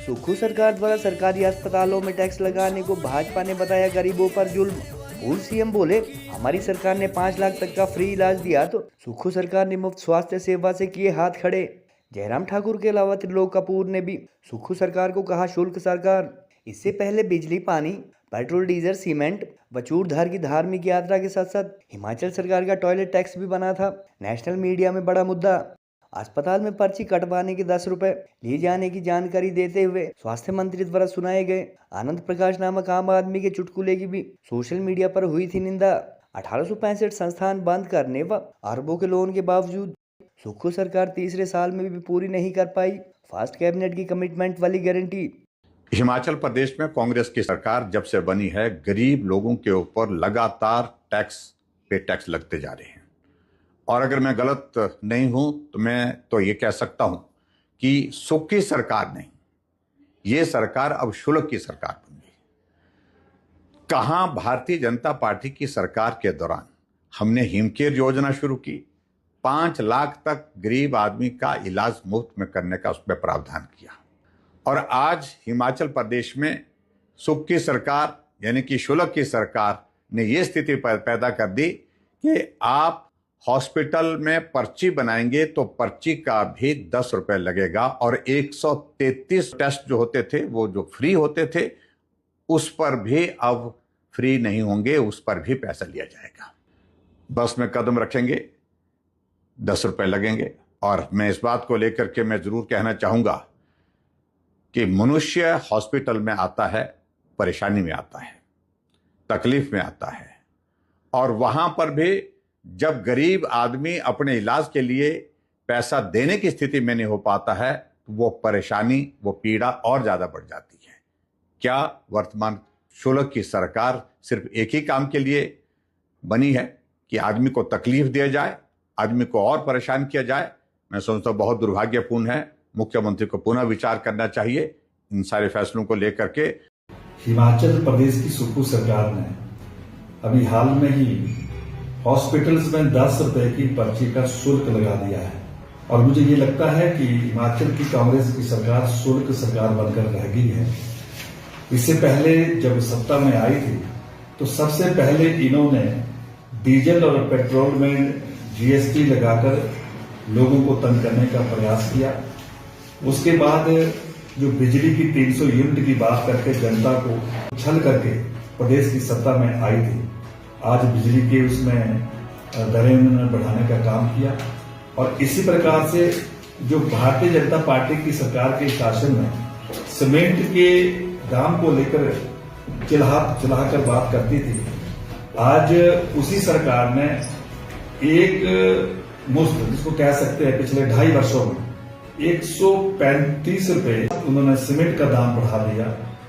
सुक्खू सरकार द्वारा सरकारी अस्पतालों में टैक्स लगाने को भाजपा ने बताया गरीबों पर जुल्म। पूर्व सीएम बोले, हमारी सरकार ने 5 लाख तक का फ्री इलाज दिया तो सुक्खू सरकार ने मुफ्त स्वास्थ्य सेवा से किए हाथ खड़े। जयराम ठाकुर के अलावा त्रिलोक कपूर ने भी सुक्खू सरकार को कहा शुल्क सरकार। इससे पहले बिजली, पानी, पेट्रोल, डीजल, सीमेंट व चूड़धार की धार्मिक यात्रा के साथ साथ हिमाचल सरकार का टॉयलेट टैक्स भी बना था नेशनल मीडिया में बड़ा मुद्दा। अस्पताल में पर्ची कटवाने के 10 रुपए लिए जाने की जानकारी देते हुए स्वास्थ्य मंत्री द्वारा सुनाए गए आनंद प्रकाश नामक आम आदमी के चुटकुले की भी सोशल मीडिया पर हुई थी निंदा। 1865 संस्थान बंद करने व अरबों के लोन के बावजूद सुक्खू सरकार तीसरे साल में भी पूरी नहीं कर पाई फर्स्ट कैबिनेट की कमिटमेंट वाली गारंटी। हिमाचल प्रदेश में कांग्रेस की सरकार जब से बनी है, गरीब लोगों के ऊपर लगातार टैक्स पे टैक्स लगते जा रहे हैं। और अगर मैं गलत नहीं हूं तो मैं तो ये कह सकता हूं कि सुख की सरकार नहीं, ये सरकार अब शुल्क की सरकार बन गई। कहां भारतीय जनता पार्टी की सरकार के दौरान हमने हिमकेयर योजना शुरू की, 5 लाख तक गरीब आदमी का इलाज मुफ्त में करने का उसमें प्रावधान किया। और आज हिमाचल प्रदेश में सुख की सरकार यानी कि शुल्क की सरकार ने यह स्थिति पैदा कर दी कि आप हॉस्पिटल में पर्ची बनाएंगे तो पर्ची का भी 10 रुपए लगेगा और 133 टेस्ट जो होते थे वो जो फ्री होते थे उस पर भी अब फ्री नहीं होंगे, उस पर भी पैसा लिया जाएगा। बस में कदम रखेंगे 10 रुपए लगेंगे। और मैं इस बात को लेकर के मैं जरूर कहना चाहूंगा कि मनुष्य हॉस्पिटल में आता है, परेशानी में आता है, तकलीफ में आता है, और वहां पर भी जब गरीब आदमी अपने इलाज के लिए पैसा देने की स्थिति में नहीं हो पाता है तो वो परेशानी, वो पीड़ा और ज्यादा बढ़ जाती है। क्या वर्तमान शुल्क की सरकार सिर्फ एक ही काम के लिए बनी है कि आदमी को तकलीफ दिया जाए, आदमी को और परेशान किया जाए? मैं समझता हूं बहुत दुर्भाग्यपूर्ण है। मुख्यमंत्री को पुनः विचार करना चाहिए इन सारे फैसलों को लेकर के। हिमाचल प्रदेश की सुक्खू सरकार ने अभी हाल में ही हॉस्पिटल्स में 10 रुपए की पर्ची का शुल्क लगा दिया है। और मुझे ये लगता है कि हिमाचल की कांग्रेस की सरकार शुल्क सरकार बनकर रह गई है। इससे पहले जब सत्ता में आई थी तो सबसे पहले इन्होंने डीजल और पेट्रोल में जीएसटी लगाकर लोगों को तंग करने का प्रयास किया। उसके बाद जो बिजली की 300 यूनिट की बात करके जनता को छल करके प्रदेश की सत्ता में आई थी, आज बिजली के उसमें दरें उन्होंने बढ़ाने का काम किया। और इसी प्रकार से जो भारतीय जनता पार्टी की सरकार के शासन में सीमेंट के दाम को लेकर चिल्लाकर बात करती थी, आज उसी सरकार ने एक मुफ्त, जिसको कह सकते हैं पिछले 2.5 वर्षों में 135 रुपए उन्होंने सीमेंट का दाम बढ़ा दिया।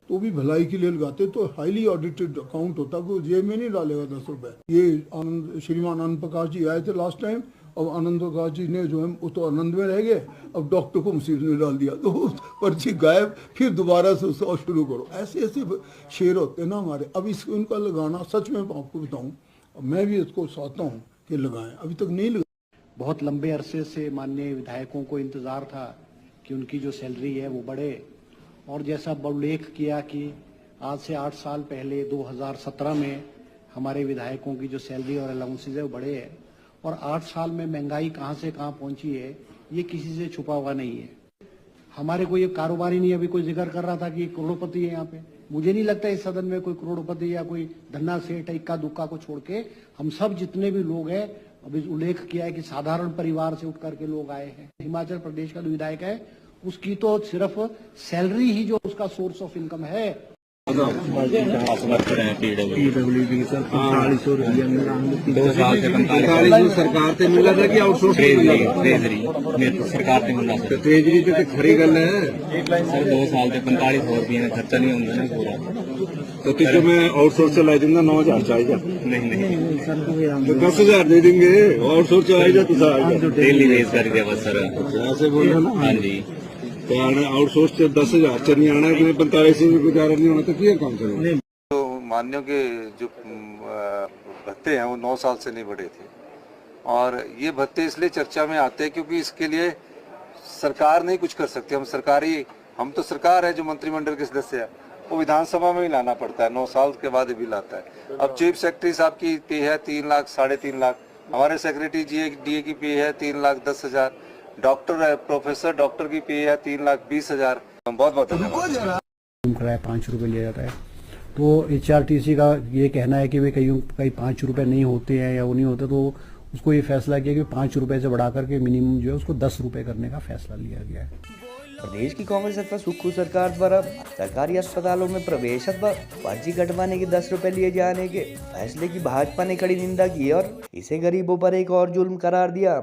तो भी भलाई के लिए लगाते तो हाईली ऑडिटेड अकाउंट होता, कोई जेब में नहीं डालेगा 10 रुपए। ये श्रीमान आनंद प्रकाश जी आए थे लास्ट टाइम, अब आनंद प्रकाश जी ने जो है वो तो आनंद में रह गए, अब डॉक्टर को मुसीबत में डाल दिया तो पर्ची गायब, फिर दोबारा से उसको शुरू करो। ऐसे ऐसे शेर होते हैं ना हमारे। अब इसको इनका लगाना सच में आपको बताऊं, मैं भी इसको चाहता हूँ कि लगाएं, अभी तक नहीं लगा। बहुत लंबे अरसे से माननीय विधायकों को इंतजार था कि उनकी जो सैलरी है वो बढ़े, और जैसा उल्लेख किया कि आज से 8 साल पहले 2017 में हमारे विधायकों की जो सैलरी और अलाउंसेज है वो बढ़े हैं, और 8 साल में महंगाई कहां से कहां पहुंची है ये किसी से छुपा हुआ नहीं है। हमारे कोई कारोबारी नहीं, अभी कोई जिक्र कर रहा था कि करोड़पति है यहाँ पे। मुझे नहीं लगता इस सदन में कोई करोड़पति या कोई धन्ना सेठ इक्का दुक्का को छोड़ के हम सब जितने भी लोग हैं, अभी उल्लेख किया है कि साधारण परिवार से उठ करके लोग आए हैं। हिमाचल प्रदेश का जो विधायक है उसकी तो सिर्फ सैलरी ही जो उसका सोर्स ऑफ इनकम है। पीडब्ल्यूडी सर 4500 सरकार से मिला था कि आउटसोर्स सरकार से मिला था? ट्रेजरी पे खरी गल है सर, 2 साल से 4500 रुपये खर्चा नहीं होंगे ना पूरा। तो तुझे मैं आउटसोर्स चला दूंगा, 9000 चाहिए? नहीं तो 10,000 दे देंगे, आउटसोर्स चलाएगा तो डेली वेज कर दिया बस सर, ऐसे बोल रहे ना। हाँ जी, तो आउटसोर्स से 10,000 नहीं आना है, 45 में गुजारा नहीं होना तो क्या काम करेंगे? तो मान्यों के जो भत्ते हैं वो 9 साल से नहीं बढ़े थे, और ये भत्ते इसलिए चर्चा में आते हैं क्योंकि इसके लिए सरकार नहीं कुछ कर सकती। हम सरकारी हम तो सरकार है जो मंत्रिमंडल के सदस्य है, वो विधानसभा में ही लाना पड़ता है, 9 साल के बाद भी लाता है। अब चीफ सेक्रेटरी साहब की पे है 3 लाख 3.5 लाख, हमारे सेक्रेटरी डीए की पे है 3,10,000, डॉक्टर प्रोफेसर डॉक्टर की पे है 3,20,000। बहुत बहुत धन्यवाद। किराया 5 रुपये लिया जाता है, तो HRTC का ये कहना है कि वे कहीं 5 रुपये नहीं होते हैं या वो नहीं होते, तो उसको ये फैसला किया कि 5 रुपये से बढ़ा करके मिनिमम जो है उसको 10 रुपये करने का फैसला लिया गया है। प्रदेश की कांग्रेस अथवा सुक्खू सरकार द्वारा सरकारी अस्पतालों में प्रवेश अथवा पर्ची कटवाने के 10 रुपए लिए जाने के फैसले की भाजपा ने कड़ी निंदा की और इसे गरीबों पर एक और जुल्म करार दिया।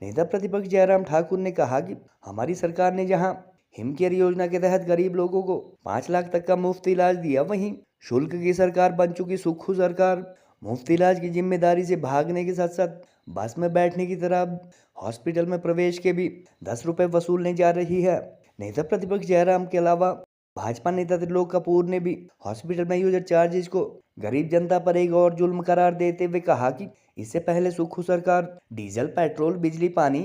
नेता प्रतिपक्ष जयराम ठाकुर ने कहा कि हमारी सरकार ने जहां हिम केयर योजना के तहत गरीब लोगों को 5 लाख तक का मुफ्त इलाज दिया, वहीं शुल्क की सरकार बन चुकी सुक्खू सरकार मुफ्त इलाज की जिम्मेदारी से भागने के साथ साथ बस में बैठने की तरह हॉस्पिटल में प्रवेश के भी 10 रुपए वसूलने जा रही है। नेता प्रतिपक्ष जयराम के अलावा भाजपा नेता त्रिलोक कपूर ने भी हॉस्पिटल में यूजर चार्जेस को गरीब जनता पर एक और जुल्म करार देते हुए कहा कि इससे पहले सुक्खू सरकार डीजल, पेट्रोल, बिजली, पानी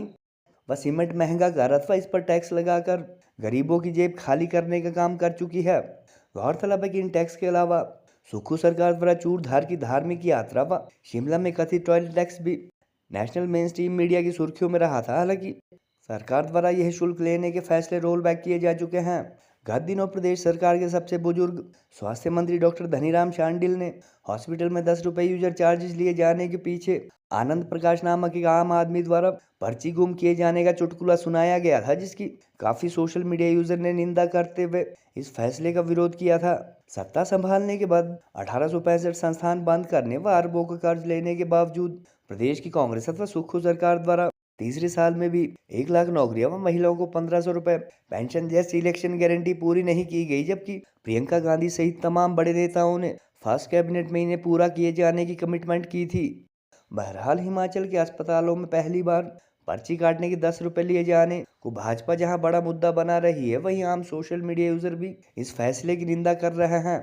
व सीमेंट महंगा कर अथवा इस पर टैक्स लगाकर गरीबों की जेब खाली करने का काम कर चुकी है। गौरतलब है कि इन टैक्स के अलावा सुक्खू सरकार द्वारा चूड़धार की धार्मिक यात्रा व शिमला में कथित टॉयलेट टैक्स भी नेशनल मेन स्ट्रीम मीडिया की सुर्खियों में रहा था। हालांकि सरकार द्वारा यह शुल्क लेने के फैसले रोल बैक किए जा चुके हैं। गत दिनों प्रदेश सरकार के सबसे बुजुर्ग स्वास्थ्य मंत्री डॉक्टर धनीराम शांडिल ने हॉस्पिटल में 10 रुपए यूजर चार्जेस लिए जाने के पीछे आनंद प्रकाश नामक एक आम आदमी द्वारा पर्ची गुम किए जाने का चुटकुला सुनाया गया था, जिसकी काफी सोशल मीडिया यूजर ने निंदा करते हुए इस फैसले का विरोध किया था। सत्ता संभालने के बाद 1865 संस्थान बंद करने व अरबों का कर्ज लेने के बावजूद प्रदेश की कांग्रेस अथवा सुक्खू सरकार द्वारा तीसरे साल में भी 1 लाख नौकरियां व महिलाओं को 1500 रुपए पेंशन जैसी इलेक्शन गारंटी पूरी नहीं की गई, जबकि प्रियंका गांधी सहित तमाम बड़े नेताओं ने फर्स्ट कैबिनेट में इन्हें पूरा किए जाने की कमिटमेंट की थी। बहरहाल हिमाचल के अस्पतालों में पहली बार पर्ची काटने के 10 रुपए लिए जाने को भाजपा जहां बड़ा मुद्दा बना रही है, वहीं आम सोशल मीडिया यूजर भी इस फैसले की निंदा कर रहे हैं।